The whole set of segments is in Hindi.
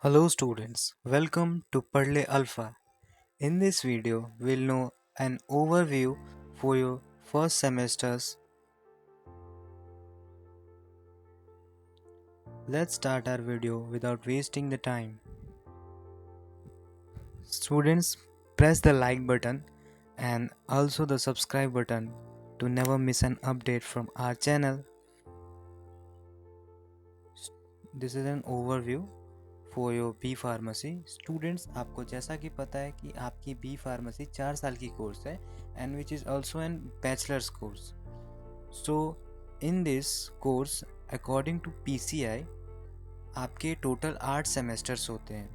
Hello students, welcome to Padle Alpha. In this video, we'll know an overview for your first semesters. Let's start our video without wasting the time. Students, press the like button and also the subscribe button to never miss an update from our channel. This is an overview for your B pharmacy students. आपको जैसा कि पता है कि आपकी बी फार्मेसी 4 साल की कोर्स है and which is also an bachelors course. So in this course according to PCI आपके टोटल 8 सेमेस्टर्स होते हैं,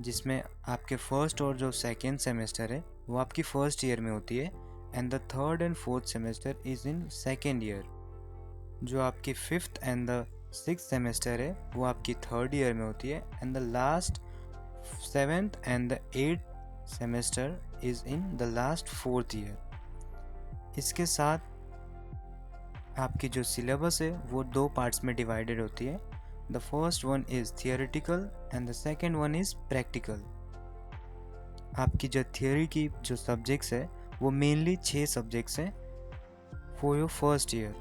जिसमें आपके फर्स्ट और जो सेकेंड सेमेस्टर है वो आपकी फर्स्ट ईयर में होती है and the third and fourth semester is in second year. जो आपकी fifth and the six semester है वो आपकी थर्ड ईयर में होती है and the last seventh and the eighth semester is in the last fourth year. इसके साथ आपकी जो सिलेबस है वो दो पार्ट्स में डिवाइडेड होती है। The first one is theoretical and the second one is practical. आपकी जो थियोरी की जो सब्जेक्ट्स है वो मेनली 6 सब्जेक्ट्स हैं for your first year.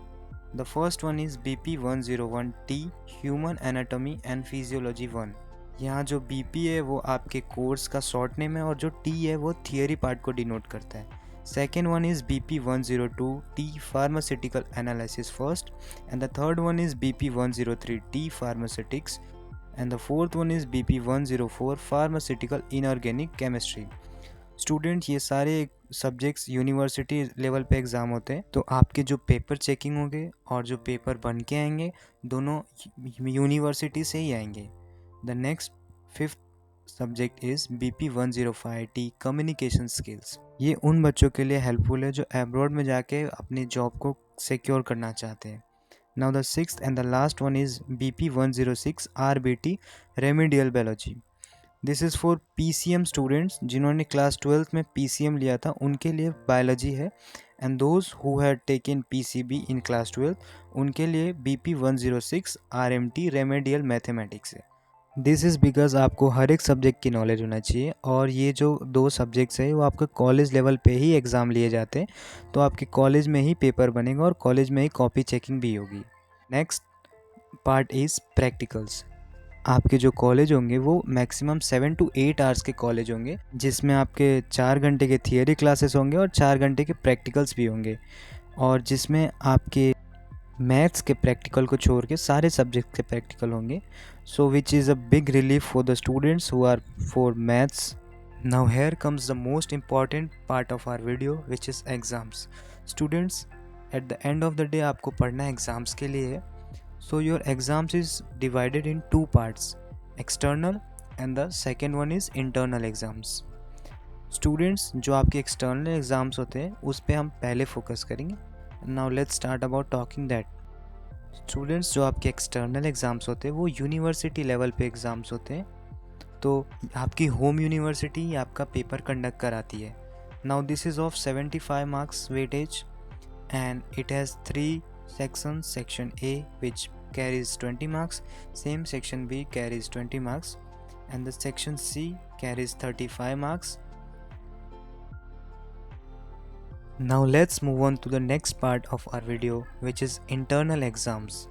The first one is BP 101T Human Anatomy and Physiology 1। यहाँ जो BP है वो आपके कोर्स का शॉर्ट नेम है और जो T है वो थियरी पार्ट को डिनोट करता है। Second one is BP 102T Pharmaceutical Analysis first and the third one is BP 103T Pharmaceutics and the fourth one is BP 104 Pharmaceutical Inorganic Chemistry। Student ये सारे सब्जेक्ट्स यूनिवर्सिटी लेवल पे एग्ज़ाम होते हैं, तो आपके जो पेपर चेकिंग होंगे और जो पेपर बन के आएंगे दोनों यूनिवर्सिटी से ही आएंगे। The next fifth subject is BP 105T communication skills. ये उन बच्चों के लिए हेल्पफुल है जो एब्रॉड में जाके अपनी जॉब को सिक्योर करना चाहते हैं। Now the sixth and the last one is BP 106 RBT remedial biology. This is for PCM students जिन्होंने क्लास 12th में PCM लिया था, उनके लिए बायोलॉजी है and those who had taken PCB in class 12 उनके लिए BP 106 RMT रेमेडियल मैथमेटिक्स है। दिस इज़ बिकॉज आपको हर एक सब्जेक्ट की नॉलेज होना चाहिए और ये जो दो सब्जेक्ट्स है वो आपके कॉलेज लेवल पे ही एग्ज़ाम लिए जाते हैं, तो आपके कॉलेज में ही पेपर बनेगा और कॉलेज में ही कॉपी चेकिंग भी होगी। Next part is practicals. आपके जो कॉलेज होंगे वो मैक्सिमम 7 to 8 आवर्स के कॉलेज होंगे, जिसमें आपके 4 घंटे के थियरी क्लासेस होंगे और 4 घंटे के प्रैक्टिकल्स भी होंगे, और जिसमें आपके मैथ्स के प्रैक्टिकल को छोड़ के सारे सब्जेक्ट के प्रैक्टिकल होंगे। So which is a big relief for the students who are for maths. Now here comes the most important part of our video which is exams. Students, at the end of the day आपको पढ़ना एग्ज़ाम्स के लिए है। So your exams is divided in two parts, external and the second one is internal exams. Students, जो आपके external exams होते हैं उस पे हम पहले फोकस करेंगे। Now let's start about talking that. Students, जो आपके external exams होते हैं वो यूनिवर्सिटी लेवल पे एग्ज़ाम्स होते हैं, तो आपकी होम यूनिवर्सिटी आपका पेपर कंडक्ट कराती है। Now this is of 75 marks weightage and it has 3 sections. Section A which carries 20 marks, same section B carries 20 marks, and the section C carries 35 marks. Now let's move on to the next part of our video which is internal exams.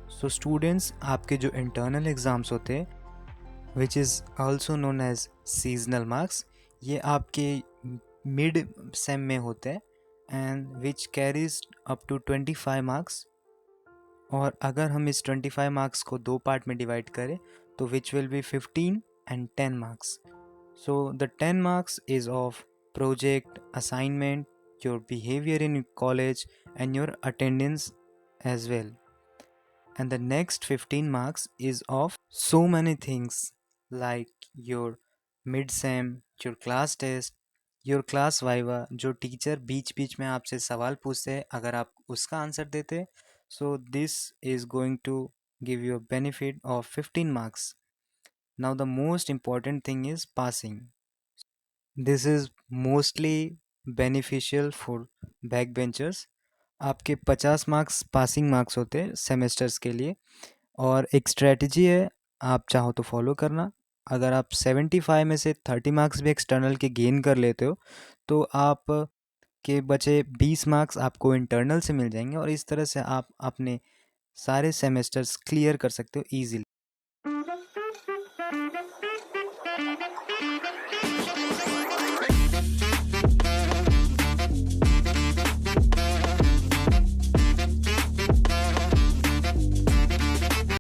So students, आपके जो internal exams होते हैं which is also known as seasonal marks, ये आपके mid sem में होते हैं and which carries up to 25 marks। और अगर हम इस 25 मार्क्स को दो पार्ट में डिवाइड करें तो which will be 15 and 10 marks. So the 10 marks is of project, assignment, your behaviour in college and your attendance as well, and the next 15 marks is of so many things like your mid sem, your class test, your class viva, जो टीचर बीच बीच में आपसे सवाल पूछते हैं, अगर आप उसका आंसर देते, so this is going to give you a benefit of 15 marks. Now the most important thing is passing. This is mostly beneficial for backbenchers. आपके 50 मार्क्स पासिंग मार्क्स होते हैं सेमेस्टर्स के लिए, और एक स्ट्रेटजी है आप चाहो तो फॉलो करना। अगर आप 75 में से 30 मार्क्स भी एक्सटर्नल के गेन कर लेते हो तो आप के बचे 20 मार्क्स आपको इंटरनल से मिल जाएंगे और इस तरह से आप अपने सारे सेमेस्टर्स क्लियर कर सकते हो ईजिली।